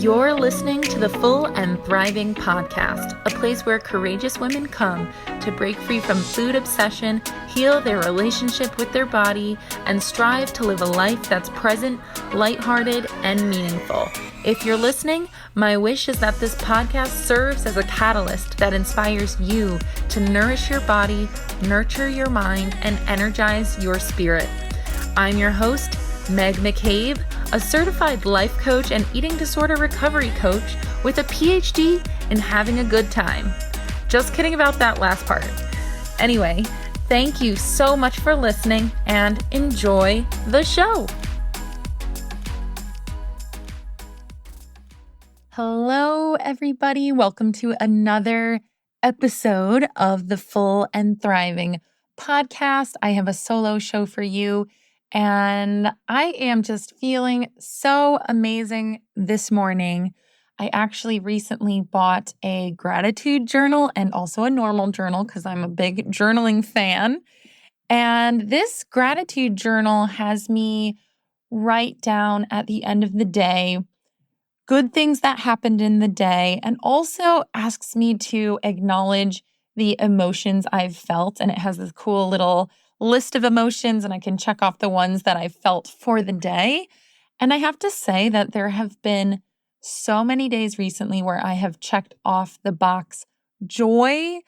You're listening to the Full and Thriving podcast, a place where courageous women come to break free from food obsession, heal their relationship with their body, and strive to live a life that's present, lighthearted, and meaningful. If you're listening, my wish is that this podcast serves as a catalyst that inspires you to nourish your body, nurture your mind, and energize your spirit. I'm your host, Meg McCabe, a certified life coach and eating disorder recovery coach with a PhD in having a good time. Just kidding about that last part. Anyway, thank you so much for listening and enjoy the show. Hello, everybody. Welcome to another episode of the Full and Thriving podcast. I have a solo show for you. And I am just feeling so amazing this morning. I actually recently bought a gratitude journal and also a normal journal because I'm a big journaling fan. And this gratitude journal has me write down at the end of the day good things that happened in the day and also asks me to acknowledge the emotions I've felt. And it has this cool little list of emotions, and I can check off the ones that I felt for the day. And I have to say that there have been so many days recently where I have checked off the box joy,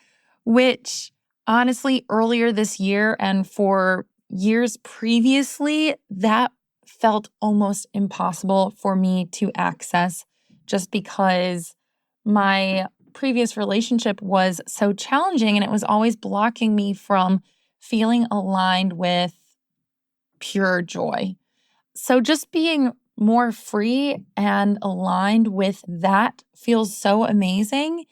which honestly earlier this year and for years previously, that felt almost impossible for me to access just because my previous relationship was so challenging and it was always blocking me from feeling aligned with pure joy. So just being more free and aligned with that feels so amazing.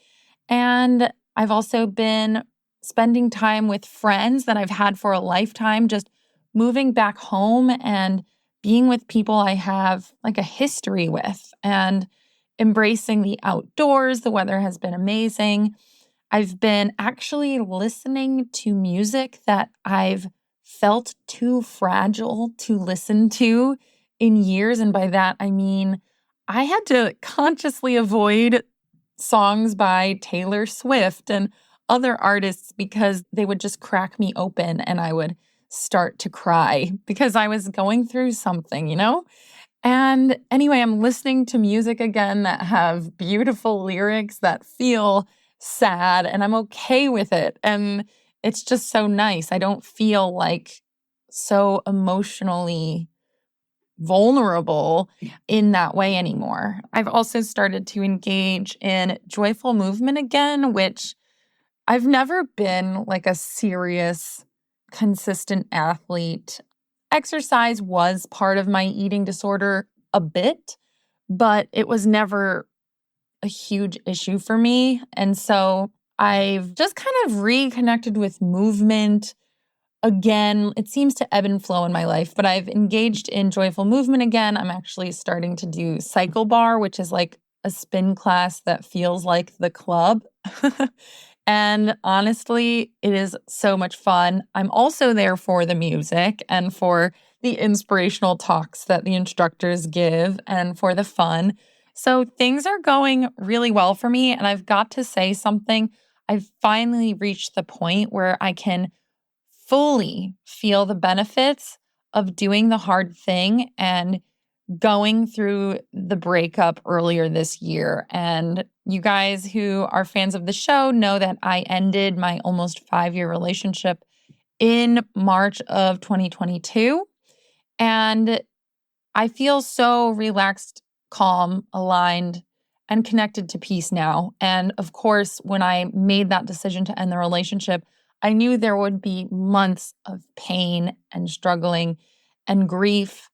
And I've also been spending time with friends that I've had for a lifetime, just moving back home and being with people I have like a history with and embracing the outdoors. The weather has been amazing. I've been actually listening to music that I've felt too fragile to listen to in years. And by that, I mean, I had to consciously avoid songs by Taylor Swift and other artists because they would just crack me open and I would start to cry because I was going through something, you know? And anyway, I'm listening to music again that have beautiful lyrics that feel sad, and I'm okay with it. And it's just so nice. I don't feel like so emotionally vulnerable in that way anymore. I've also started to engage in joyful movement again, which I've never been like a serious, consistent athlete. Exercise was part of my eating disorder a bit, but it was never a huge issue for me. And so I've just kind of reconnected with movement again. It seems to ebb and flow in my life, but I've engaged in joyful movement again. I'm actually starting to do cycle bar, which is like a spin class that feels like the club. And honestly, it is so much fun. I'm also there for the music and for the inspirational talks that the instructors give and for the fun. So things are going really well for me. And I've got to say something. I've finally reached the point where I can fully feel the benefits of doing the hard thing and going through the breakup earlier this year. And you guys who are fans of the show know that I ended my almost 5-year relationship in March of 2022. And I feel so relaxed, calm, aligned, and connected to peace now. And of course, when I made that decision to end the relationship, I knew there would be months of pain and struggling and grief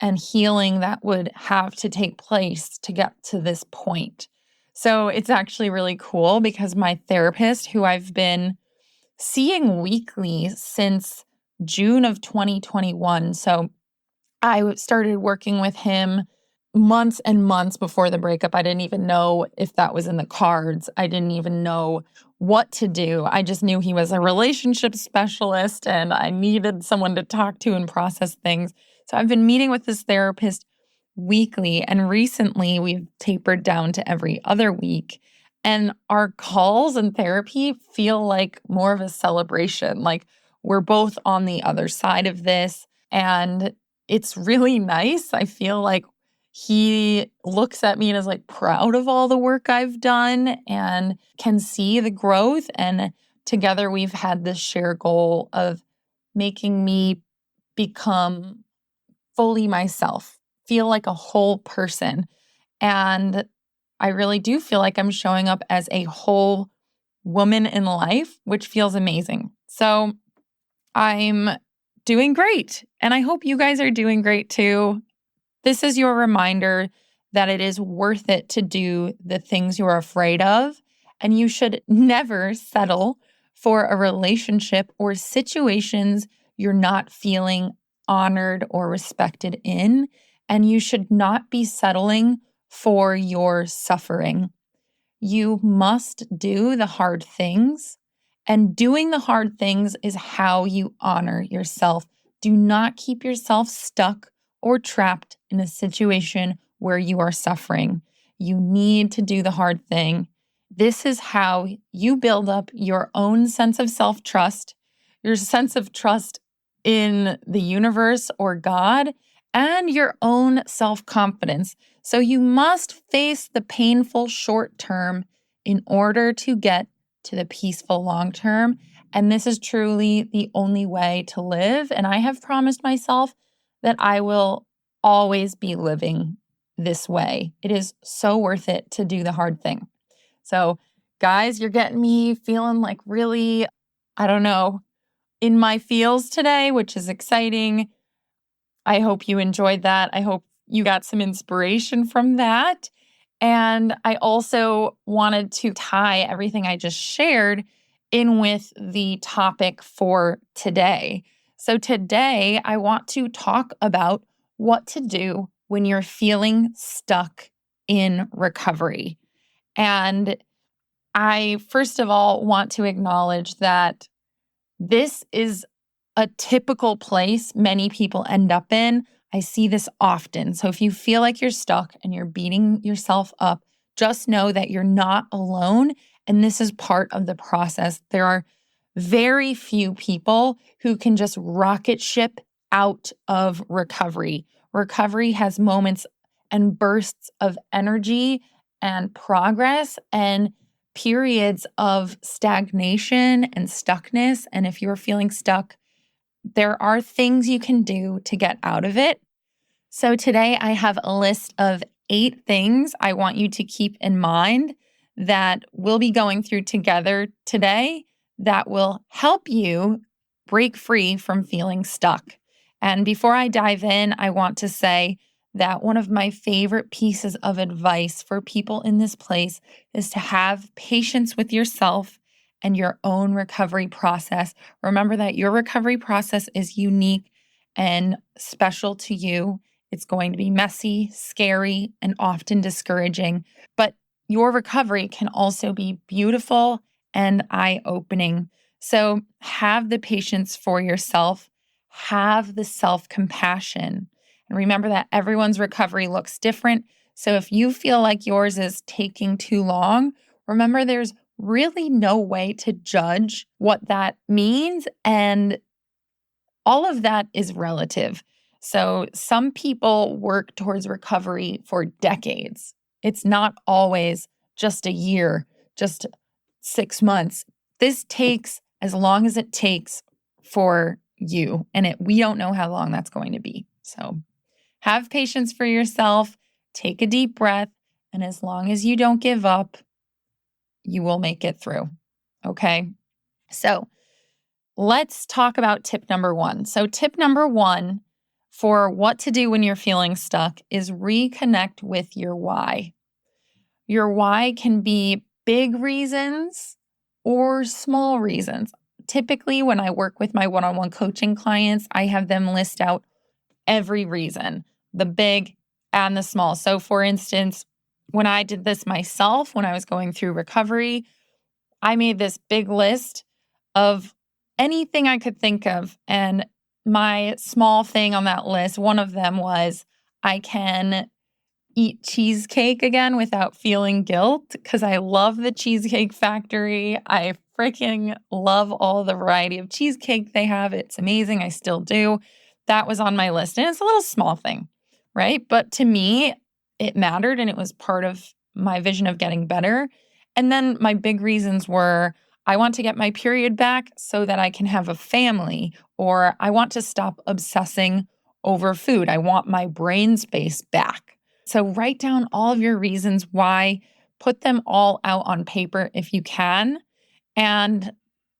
and healing that would have to take place to get to this point. So it's actually really cool because my therapist, who I've been seeing weekly since June of 2021, so I started working with him months and months before the breakup. I didn't even know if that was in the cards. I didn't even know what to do. I just knew he was a relationship specialist and I needed someone to talk to and process things. So I've been meeting with this therapist weekly. And recently we've tapered down to every other week. And our calls and therapy feel like more of a celebration. Like we're both on the other side of this. And it's really nice. I feel like he looks at me and is like proud of all the work I've done and can see the growth. And together we've had this shared goal of making me become fully myself, feel like a whole person. And I really do feel like I'm showing up as a whole woman in life, which feels amazing. So I'm doing great. And I hope you guys are doing great too. This is your reminder that it is worth it to do the things you're afraid of. And you should never settle for a relationship or situations you're not feeling honored or respected in. And you should not be settling for your suffering. You must do the hard things. And doing the hard things is how you honor yourself. Do not keep yourself stuck or trapped in a situation where you are suffering. You need to do the hard thing. This is how you build up your own sense of self-trust, your sense of trust in the universe or God, and your own self-confidence. So you must face the painful short term in order to get to the peaceful long term. And this is truly the only way to live. And I have promised myself that I will always be living this way. It is so worth it to do the hard thing. So, guys, you're getting me feeling like really, I don't know, in my feels today, which is exciting. I hope you enjoyed that. I hope you got some inspiration from that. And I also wanted to tie everything I just shared in with the topic for today. So today, I want to talk about what to do when you're feeling stuck in recovery. And I, first of all, want to acknowledge that this is a typical place many people end up in. I see this often. So if you feel like you're stuck and you're beating yourself up, just know that you're not alone. And this is part of the process. There are very few people who can just rocket ship out of recovery. Recovery has moments and bursts of energy and progress and periods of stagnation and stuckness. And if you're feeling stuck, there are things you can do to get out of it. So today I have a list of 8 things I want you to keep in mind that we'll be going through together today that will help you break free from feeling stuck. And before I dive in, I want to say that one of my favorite pieces of advice for people in this place is to have patience with yourself and your own recovery process. Remember that your recovery process is unique and special to you. It's going to be messy, scary, and often discouraging, but your recovery can also be beautiful and eye-opening. So have the patience for yourself, have the self-compassion. And remember that everyone's recovery looks different. So if you feel like yours is taking too long, remember there's really no way to judge what that means. And all of that is relative. So some people work towards recovery for decades. It's not always just a year, just 6 months. This takes as long as it takes for you. And we don't know how long that's going to be. So have patience for yourself, take a deep breath, and as long as you don't give up, you will make it through. Okay? So let's talk about tip number 1. So tip number 1 for what to do when you're feeling stuck is reconnect with your why. Your why can be big reasons or small reasons. Typically, when I work with my one-on-one coaching clients, I have them list out every reason, the big and the small. So for instance, when I did this myself, when I was going through recovery, I made this big list of anything I could think of. And my small thing on that list, one of them was, I can eat cheesecake again without feeling guilt because I love the Cheesecake Factory. I freaking love all the variety of cheesecake they have. It's amazing. I still do. That was on my list. And it's a little small thing, right? But to me, it mattered and it was part of my vision of getting better. And then my big reasons were I want to get my period back so that I can have a family, or I want to stop obsessing over food. I want my brain space back. So write down all of your reasons why, put them all out on paper if you can, and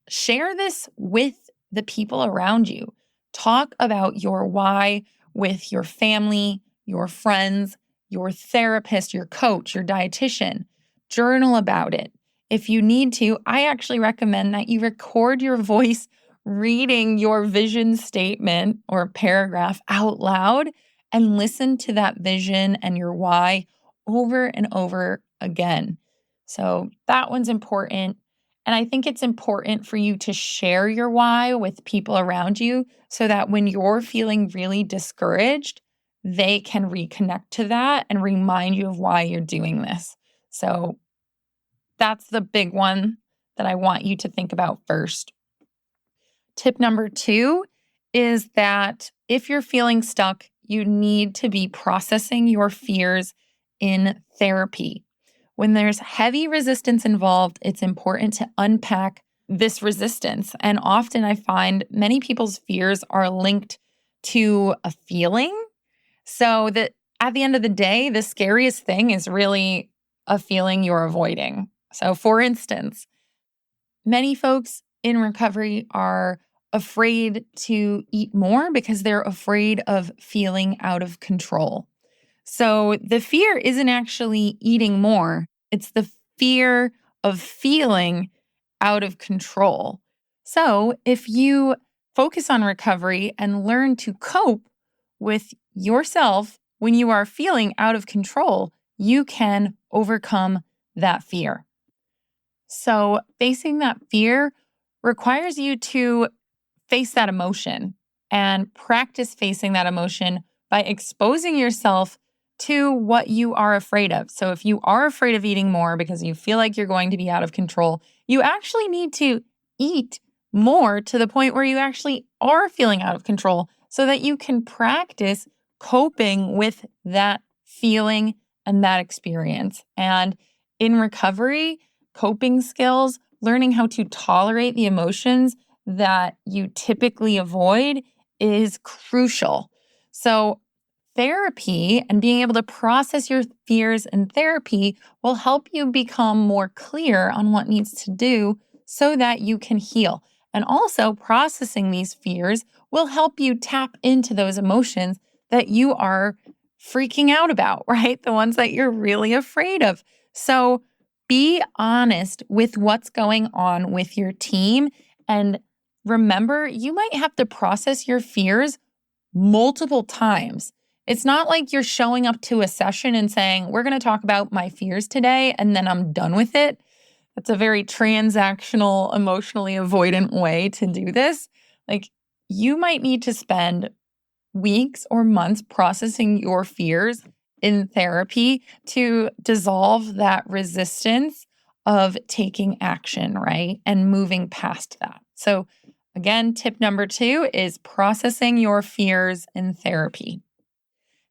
share this with the people around you. Talk about your why with your family, your friends, your therapist, your coach, your dietitian. Journal about it. If you need to, I actually recommend that you record your voice reading your vision statement or paragraph out loud and listen to that vision and your why over and over again. So that one's important. And I think it's important for you to share your why with people around you so that when you're feeling really discouraged, they can reconnect to that and remind you of why you're doing this. So that's the big one that I want you to think about first. Tip number 2 is that if you're feeling stuck, you need to be processing your fears in therapy. When there's heavy resistance involved, it's important to unpack this resistance. And often I find many people's fears are linked to a feeling. So that at the end of the day, the scariest thing is really a feeling you're avoiding. So for instance, many folks in recovery are afraid to eat more because they're afraid of feeling out of control. So the fear isn't actually eating more, it's the fear of feeling out of control. So if you focus on recovery and learn to cope with yourself when you are feeling out of control, you can overcome that fear. So facing that fear requires you to face that emotion and practice facing that emotion by exposing yourself to what you are afraid of. So if you are afraid of eating more because you feel like you're going to be out of control, you actually need to eat more to the point where you actually are feeling out of control so that you can practice coping with that feeling and that experience. And in recovery, coping skills, learning how to tolerate the emotions that you typically avoid is crucial. So therapy and being able to process your fears in therapy will help you become more clear on what needs to do so that you can heal. And also processing these fears will help you tap into those emotions that you are freaking out about, right? The ones that you're really afraid of. So be honest with what's going on with your team. And remember, you might have to process your fears multiple times. It's not like you're showing up to a session and saying, we're going to talk about my fears today, and then I'm done with it. That's a very transactional, emotionally avoidant way to do this. Like, you might need to spend weeks or months processing your fears in therapy to dissolve that resistance of taking action, right? And moving past that. So, again, tip number 2 is processing your fears in therapy.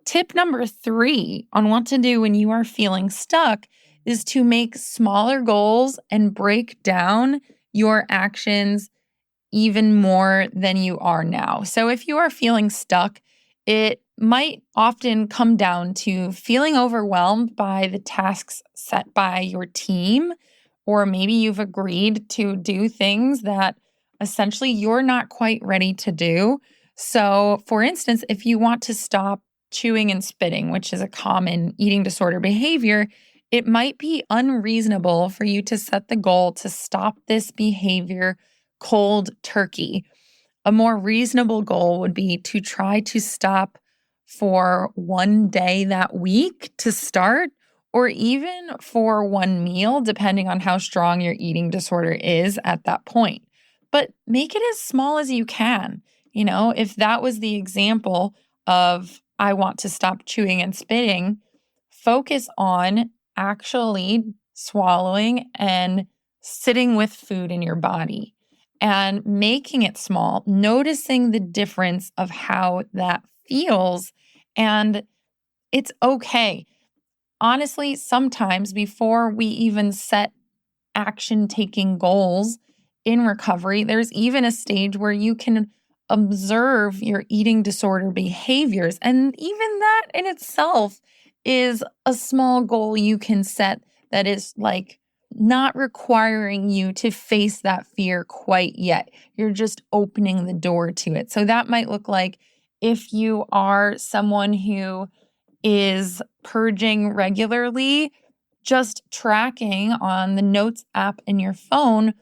Tip number 3 on what to do when you are feeling stuck is to make smaller goals and break down your actions even more than you are now. So if you are feeling stuck, it might often come down to feeling overwhelmed by the tasks set by your team, or maybe you've agreed to do things that essentially you're not quite ready to do. So, for instance, if you want to stop chewing and spitting, which is a common eating disorder behavior, it might be unreasonable for you to set the goal to stop this behavior cold turkey. A more reasonable goal would be to try to stop for one day that week to start, or even for one meal, depending on how strong your eating disorder is at that point. But make it as small as you can. You know, if that was the example of I want to stop chewing and spitting, focus on actually swallowing and sitting with food in your body and making it small, noticing the difference of how that feels. And it's okay. Honestly, sometimes before we even set action taking goals in recovery, there's even a stage where you can observe your eating disorder behaviors. And even that in itself is a small goal you can set that is like not requiring you to face that fear quite yet. You're just opening the door to it. So that might look like if you are someone who is purging regularly, just tracking on the Notes app in your phone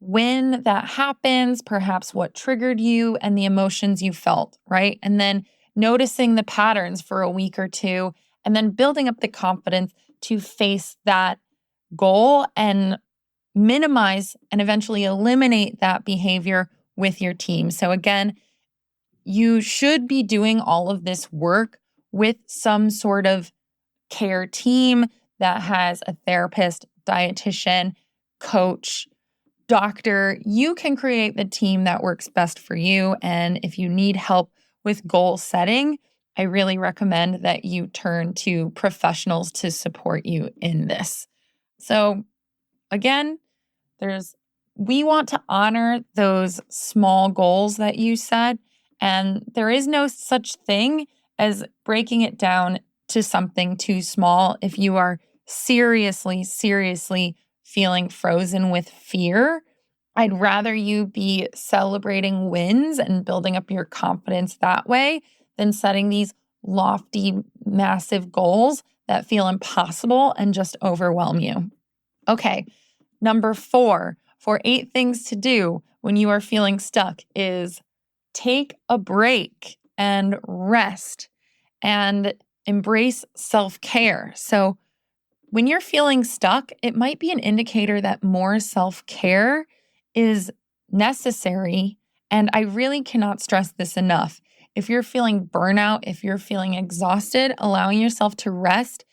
when that happens, perhaps what triggered you and the emotions you felt, right? And then noticing the patterns for a week or two, and then building up the confidence to face that goal and minimize and eventually eliminate that behavior with your team. So, again, you should be doing all of this work with some sort of care team that has a therapist, dietitian, coach, doctor. You can create the team that works best for you. And if you need help with goal setting, I really recommend that you turn to professionals to support you in this. So, again, we want to honor those small goals that you set. And there is no such thing as breaking it down to something too small if you are seriously, seriously feeling frozen with fear. I'd rather you be celebrating wins and building up your confidence that way than setting these lofty, massive goals that feel impossible and just overwhelm you. Okay, number 4 for 8 things to do when you are feeling stuck is take a break and rest and embrace self-care. So when you're feeling stuck, it might be an indicator that more self-care is necessary. And I really cannot stress this enough. If you're feeling burnout, if you're feeling exhausted, allowing yourself to rest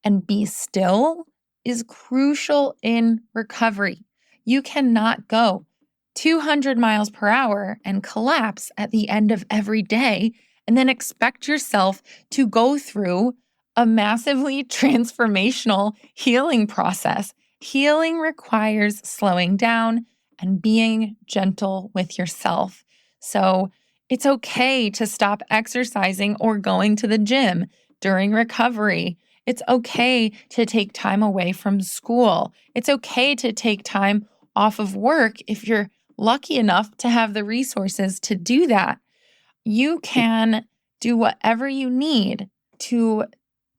and be still is crucial in recovery. You cannot go 200 miles per hour and collapse at the end of every day and then expect yourself to go through a massively transformational healing process. Healing requires slowing down and being gentle with yourself. So it's okay to stop exercising or going to the gym during recovery. It's okay to take time away from school. It's okay to take time off of work if you're lucky enough to have the resources to do that. You can do whatever you need to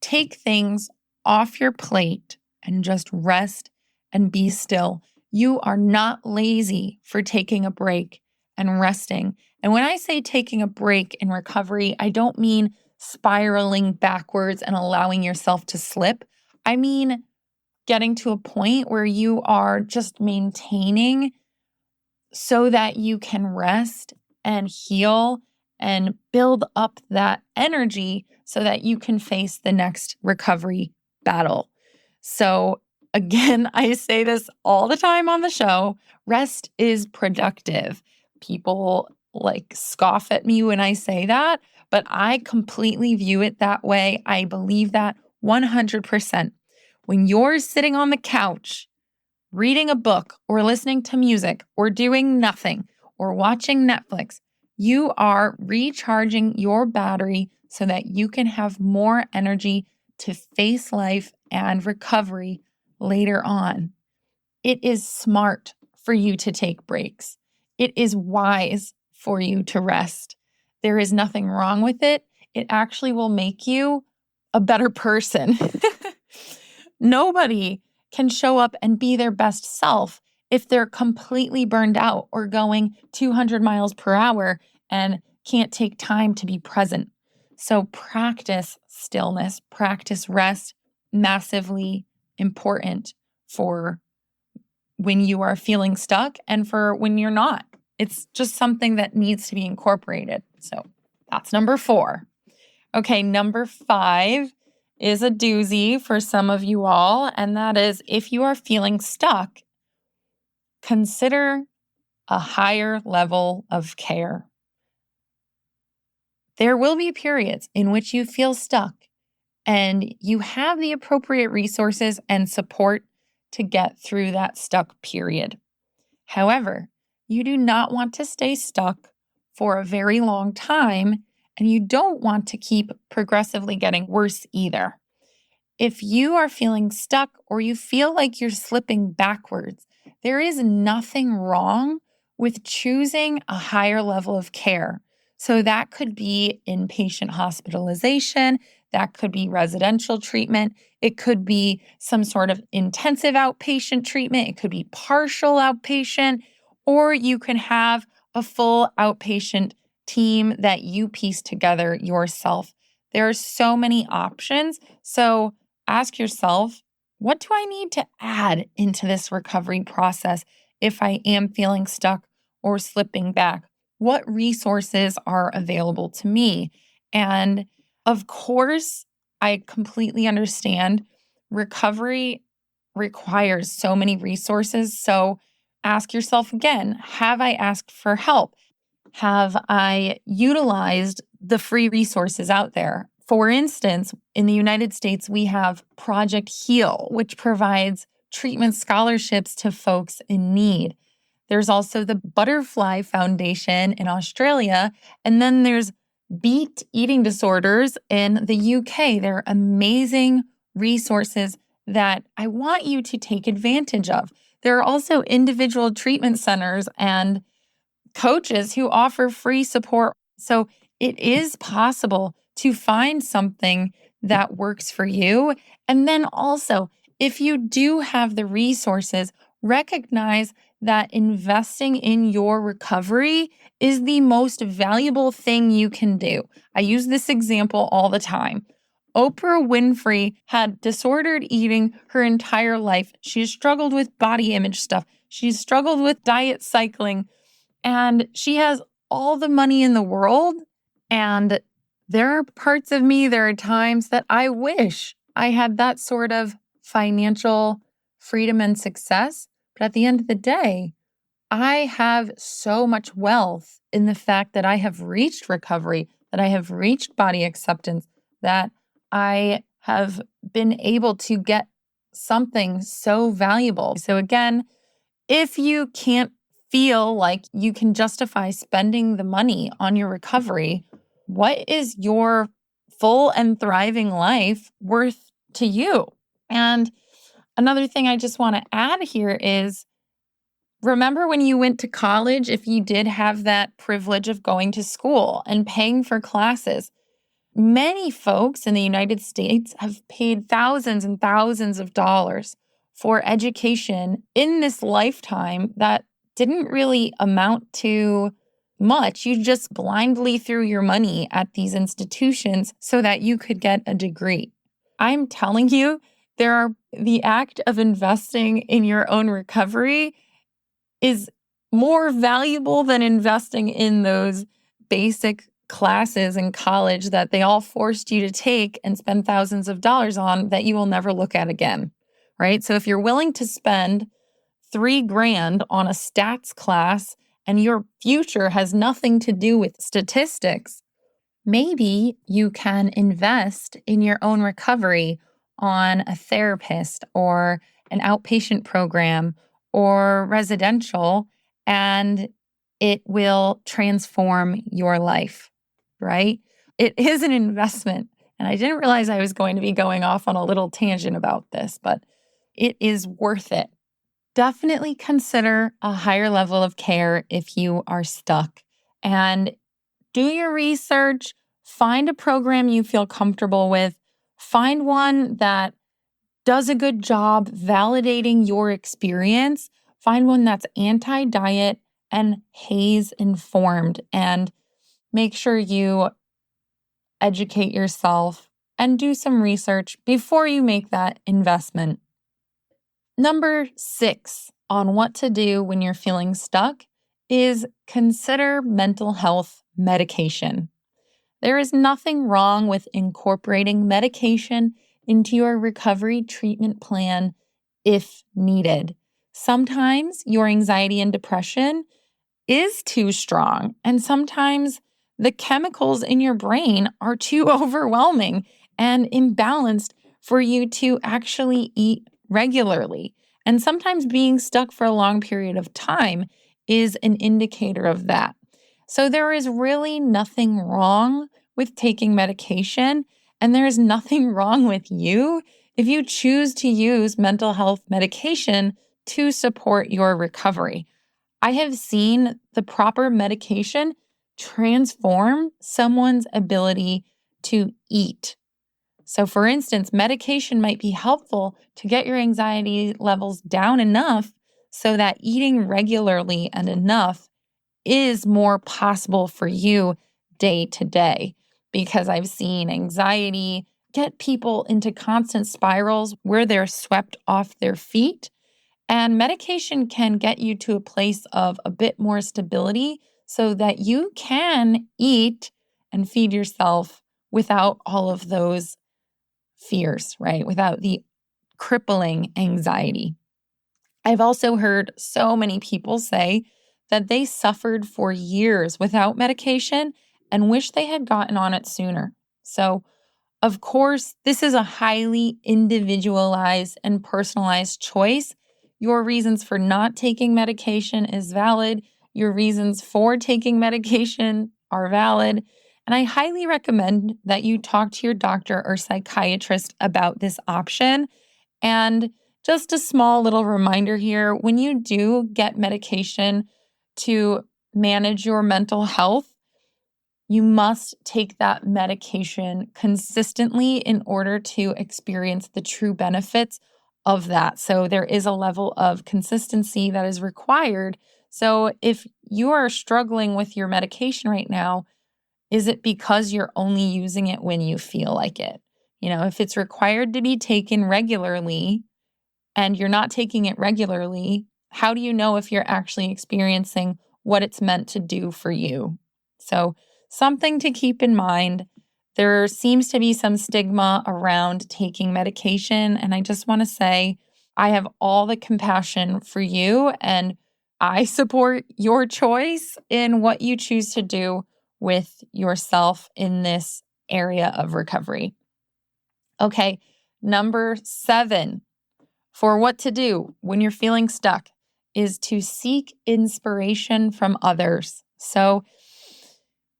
take things off your plate and just rest and be still. You are not lazy for taking a break and resting. And when I say taking a break in recovery, I don't mean spiraling backwards and allowing yourself to slip. I mean getting to a point where you are just maintaining so that you can rest and heal and build up that energy so that you can face the next recovery battle. So, again, I say this all the time on the show, rest is productive. People like scoff at me when I say that, but I completely view it that way. I believe that 100%. When you're sitting on the couch, reading a book or listening to music or doing nothing or watching Netflix, you are recharging your battery so that you can have more energy to face life and recovery later on. It is smart for you to take breaks. It is wise for you to rest. There is nothing wrong with it. It actually will make you a better person. Nobody can show up and be their best self if they're completely burned out or going 200 miles per hour and can't take time to be present. So practice stillness, practice rest, massively important for when you are feeling stuck and for when you're not. It's just something that needs to be incorporated. So that's number 4. Okay, number 5 is a doozy for some of you all, and that is if you are feeling stuck, consider a higher level of care. There will be periods in which you feel stuck and you have the appropriate resources and support to get through that stuck period. However, you do not want to stay stuck for a very long time, and you don't want to keep progressively getting worse either. If you are feeling stuck or you feel like you're slipping backwards, there is nothing wrong with choosing a higher level of care. So that could be inpatient hospitalization, that could be residential treatment, it could be some sort of intensive outpatient treatment, it could be partial outpatient, or you can have a full outpatient team that you piece together yourself. There are so many options. So ask yourself, what do I need to add into this recovery process if I am feeling stuck or slipping back? What resources are available to me? And of course, I completely understand recovery requires so many resources. So ask yourself again, have I asked for help? Have I utilized the free resources out there? For instance, in the United States, we have Project Heal, which provides treatment scholarships to folks in need. There's also the Butterfly Foundation in Australia, and then there's Beat Eating Disorders in the UK. They're amazing resources that I want you to take advantage of. There are also individual treatment centers and coaches who offer free support. So it is possible to find something that works for you. And then also, if you do have the resources, recognize that investing in your recovery is the most valuable thing you can do. I use this example all the time. Oprah Winfrey had disordered eating her entire life. She's struggled with body image stuff. She's struggled with diet cycling. And she has all the money in the world. And there are parts of me, there are times that I wish I had that sort of financial freedom and success. But at the end of the day, I have so much wealth in the fact that I have reached recovery, that I have reached body acceptance, that I have been able to get something so valuable. So again, if you can't feel like you can justify spending the money on your recovery, what is your full and thriving life worth to you? And another thing I just want to add here is remember when you went to college, if you did have that privilege of going to school and paying for classes, many folks in the United States have paid thousands and thousands of dollars for education in this lifetime that didn't really amount to much. You just blindly threw your money at these institutions so that you could get a degree. I'm telling you, the act of investing in your own recovery is more valuable than investing in those basic classes in college that they all forced you to take and spend thousands of dollars on that you will never look at again, right? So if you're willing to spend $3,000 on a stats class and your future has nothing to do with statistics, maybe you can invest in your own recovery on a therapist or an outpatient program or residential, and it will transform your life, right? It is an investment. And I didn't realize I was going to be going off on a little tangent about this, but it is worth it. Definitely consider a higher level of care if you are stuck. And do your research, find a program you feel comfortable with, find one that does a good job validating your experience, find one that's anti-diet and HAES informed, and make sure you educate yourself and do some research before you make that investment. Number 6 on what to do when you're feeling stuck is consider mental health medication. There is nothing wrong with incorporating medication into your recovery treatment plan if needed. Sometimes your anxiety and depression is too strong, and sometimes the chemicals in your brain are too overwhelming and imbalanced for you to actually eat regularly. And sometimes being stuck for a long period of time is an indicator of that. So there is really nothing wrong with taking medication, and there is nothing wrong with you if you choose to use mental health medication to support your recovery. I have seen the proper medication transform someone's ability to eat. So, for instance, medication might be helpful to get your anxiety levels down enough so that eating regularly and enough is more possible for you day to day. Because I've seen anxiety get people into constant spirals where they're swept off their feet, and medication can get you to a place of a bit more stability so that you can eat and feed yourself without all of those fears, right? Without the crippling anxiety. I've also heard so many people say that they suffered for years without medication and wish they had gotten on it sooner. So, of course, this is a highly individualized and personalized choice. Your reasons for not taking medication is valid. Your reasons for taking medication are valid. And I highly recommend that you talk to your doctor or psychiatrist about this option. And just a small little reminder here, when you do get medication to manage your mental health, you must take that medication consistently in order to experience the true benefits of that. So there is a level of consistency that is required. So if you are struggling with your medication right now, is it because you're only using it when you feel like it? If it's required to be taken regularly and you're not taking it regularly, how do you know if you're actually experiencing what it's meant to do for you? So, something to keep in mind. There seems to be some stigma around taking medication. And I just want to say, I have all the compassion for you and I support your choice in what you choose to do with yourself in this area of recovery. Okay, number 7 for what to do when you're feeling stuck is to seek inspiration from others. So,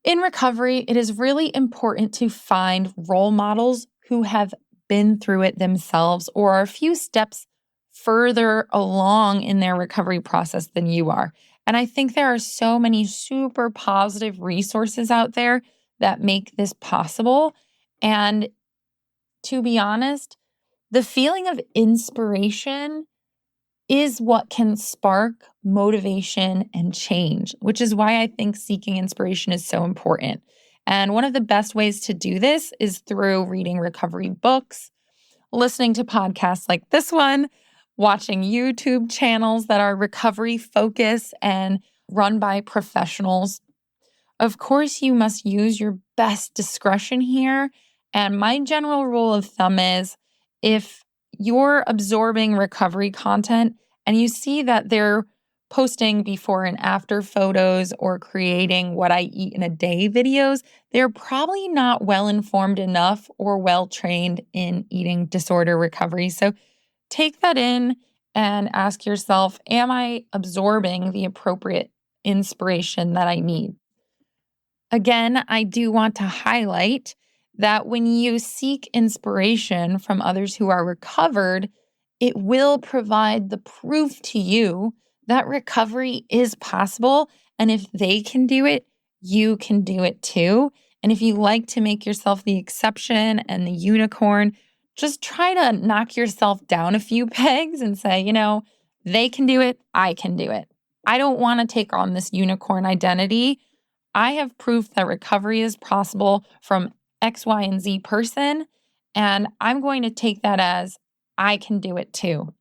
in recovery, it is really important to find role models who have been through it themselves or are a few steps further along in their recovery process than you are. And I think there are so many super positive resources out there that make this possible. And to be honest, the feeling of inspiration is what can spark motivation and change, which is why I think seeking inspiration is so important. And one of the best ways to do this is through reading recovery books, listening to podcasts like this one, watching YouTube channels that are recovery focused and run by professionals. Of course, you must use your best discretion here. And my general rule of thumb is if you're absorbing recovery content and you see that they're posting before and after photos or creating what I eat in a day videos, they're probably not well informed enough or well trained in eating disorder recovery. So take that in and ask yourself, am I absorbing the appropriate inspiration that I need? Again, I do want to highlight that when you seek inspiration from others who are recovered, it will provide the proof to you that recovery is possible. And if they can do it, you can do it too. And if you like to make yourself the exception and the unicorn, just try to knock yourself down a few pegs and say, they can do it, I can do it. I don't want to take on this unicorn identity. I have proof that recovery is possible from X, Y, and Z person, and I'm going to take that as I can do it too.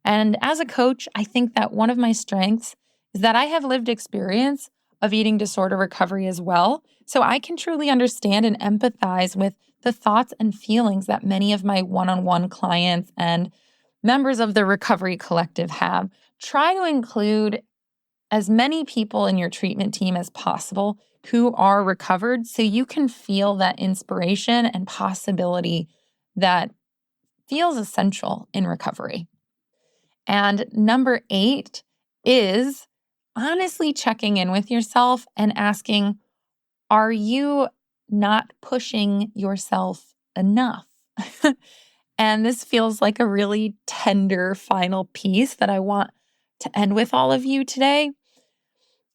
And as a coach, I think that one of my strengths is that I have lived experience of eating disorder recovery as well. So I can truly understand and empathize with the thoughts and feelings that many of my one-on-one clients and members of the recovery collective have. Try to include as many people in your treatment team as possible who are recovered so you can feel that inspiration and possibility that feels essential in recovery. And number 8 is honestly checking in with yourself and asking, are you not pushing yourself enough? And this feels like a really tender final piece that I want to end with all of you today.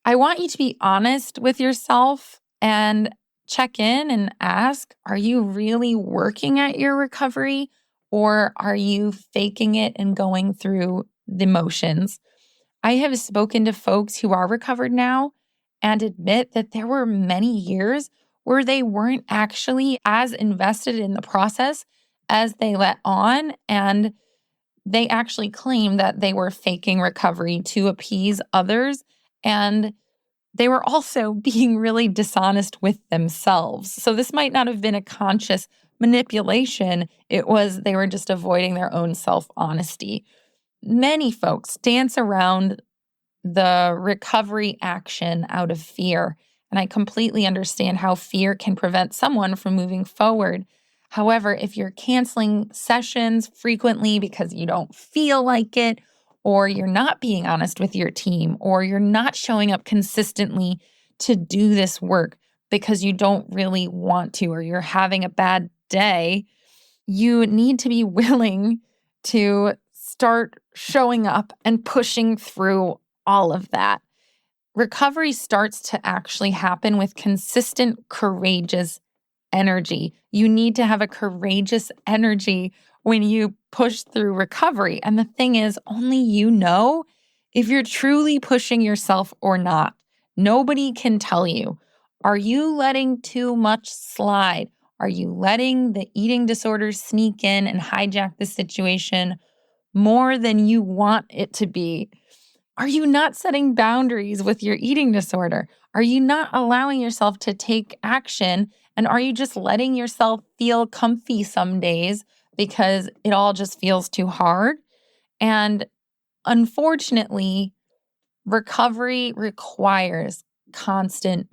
I want you to be honest with yourself and check in and ask, are you really working at your recovery or are you faking it and going through the motions? I have spoken to folks who are recovered now and admit that there were many years where they weren't actually as invested in the process as they let on. And they actually claim that they were faking recovery to appease others. And they were also being really dishonest with themselves. So this might not have been a conscious manipulation. It was they were just avoiding their own self-honesty. Many folks dance around the recovery action out of fear. And I completely understand how fear can prevent someone from moving forward. However, if you're canceling sessions frequently because you don't feel like it, or you're not being honest with your team, or you're not showing up consistently to do this work because you don't really want to, or you're having a bad day, you need to be willing to start showing up and pushing through all of that. Recovery starts to actually happen with consistent, courageous energy. You need to have a courageous energy when you push through recovery. And the thing is, only you know if you're truly pushing yourself or not. Nobody can tell you. Are you letting too much slide? Are you letting the eating disorder sneak in and hijack the situation more than you want it to be? Are you not setting boundaries with your eating disorder? Are you not allowing yourself to take action? And are you just letting yourself feel comfy some days because it all just feels too hard? And unfortunately, recovery requires constant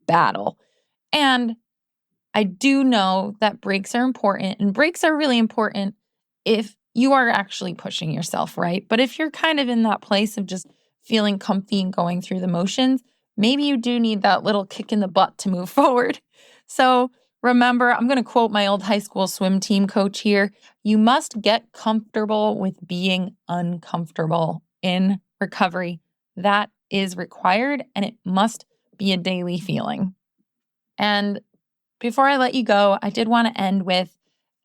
battle. And I do know that breaks are important, and breaks are really important if you are actually pushing yourself, right? But if you're kind of in that place of just feeling comfy and going through the motions, maybe you do need that little kick in the butt to move forward. So remember, I'm going to quote my old high school swim team coach here. You must get comfortable with being uncomfortable in recovery. That is required, and it must be a daily feeling. And before I let you go, I did want to end with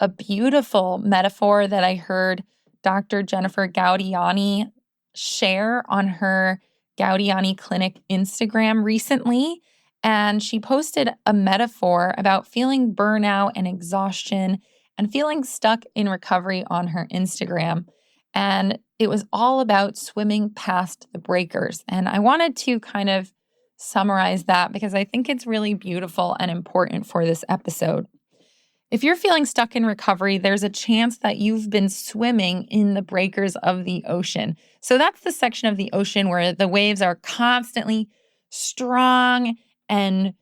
a beautiful metaphor that I heard Dr. Jennifer Gaudiani share on her Gaudiani Clinic Instagram recently. And she posted a metaphor about feeling burnout and exhaustion and feeling stuck in recovery on her Instagram. And it was all about swimming past the breakers. And I wanted to kind of summarize that because I think it's really beautiful and important for this episode. If you're feeling stuck in recovery, there's a chance that you've been swimming in the breakers of the ocean. So that's the section of the ocean where the waves are constantly strong and,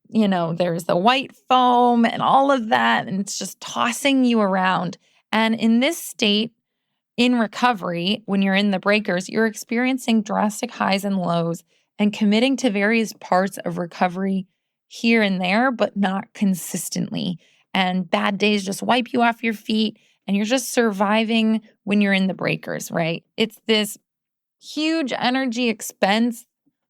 there's the white foam and all of that, and it's just tossing you around. And in this state, in recovery, when you're in the breakers, you're experiencing drastic highs and lows and committing to various parts of recovery here and there, but not consistently. And bad days just wipe you off your feet, and you're just surviving when you're in the breakers, right? It's this huge energy expense,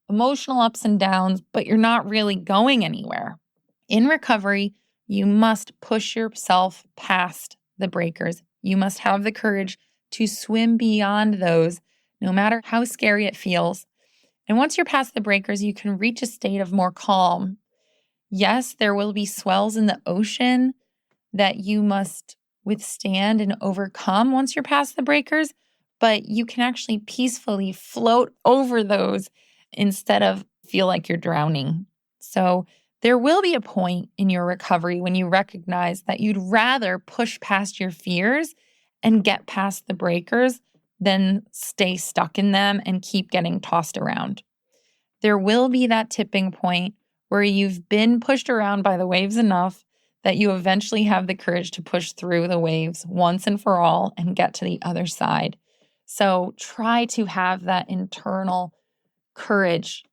emotional ups and downs, but you're not really going anywhere. In recovery, you must push yourself past the breakers. You must have the courage to swim beyond those, no matter how scary it feels. And once you're past the breakers, you can reach a state of more calm. Yes, there will be swells in the ocean that you must withstand and overcome once you're past the breakers, but you can actually peacefully float over those instead of feel like you're drowning. So there will be a point in your recovery when you recognize that you'd rather push past your fears and get past the breakers than stay stuck in them and keep getting tossed around. There will be that tipping point where you've been pushed around by the waves enough that you eventually have the courage to push through the waves once and for all and get to the other side. So try to have that internal courage,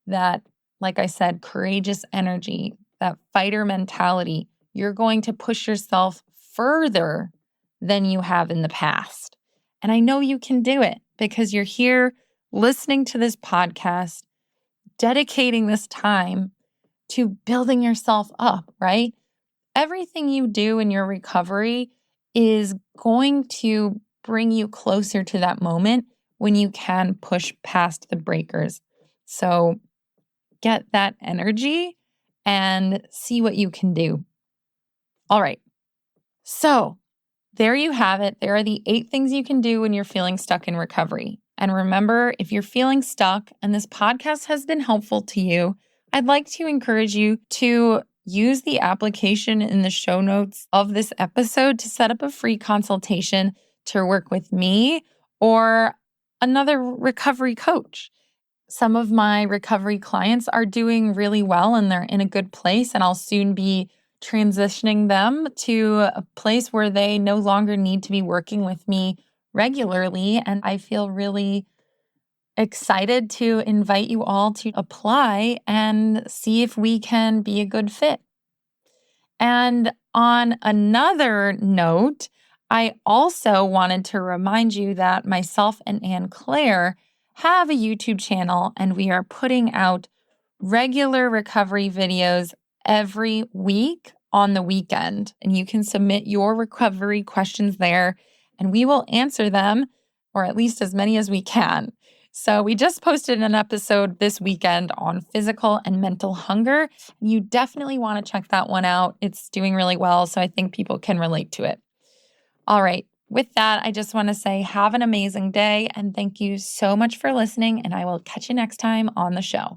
that, like I said, courageous energy, that fighter mentality. You're going to push yourself further than you have in the past. And I know you can do it because you're here listening to this podcast, dedicating this time to building yourself up, right? Everything you do in your recovery is going to bring you closer to that moment when you can push past the breakers. So get that energy and see what you can do. All right. So there you have it. There are the 8 things you can do when you're feeling stuck in recovery. And remember, if you're feeling stuck and this podcast has been helpful to you, I'd like to encourage you to use the application in the show notes of this episode to set up a free consultation to work with me or another recovery coach. Some of my recovery clients are doing really well and they're in a good place, and I'll soon be transitioning them to a place where they no longer need to be working with me regularly. And I feel really excited to invite you all to apply and see if we can be a good fit. And on another note, I also wanted to remind you that myself and Anne Claire have a YouTube channel, and we are putting out regular recovery videos every week on the weekend. And you can submit your recovery questions there, and we will answer them, or at least as many as we can. So we just posted an episode this weekend on physical and mental hunger. You definitely want to check that one out. It's doing really well, so I think people can relate to it. All right. With that, I just want to say have an amazing day, and thank you so much for listening, and I will catch you next time on the show.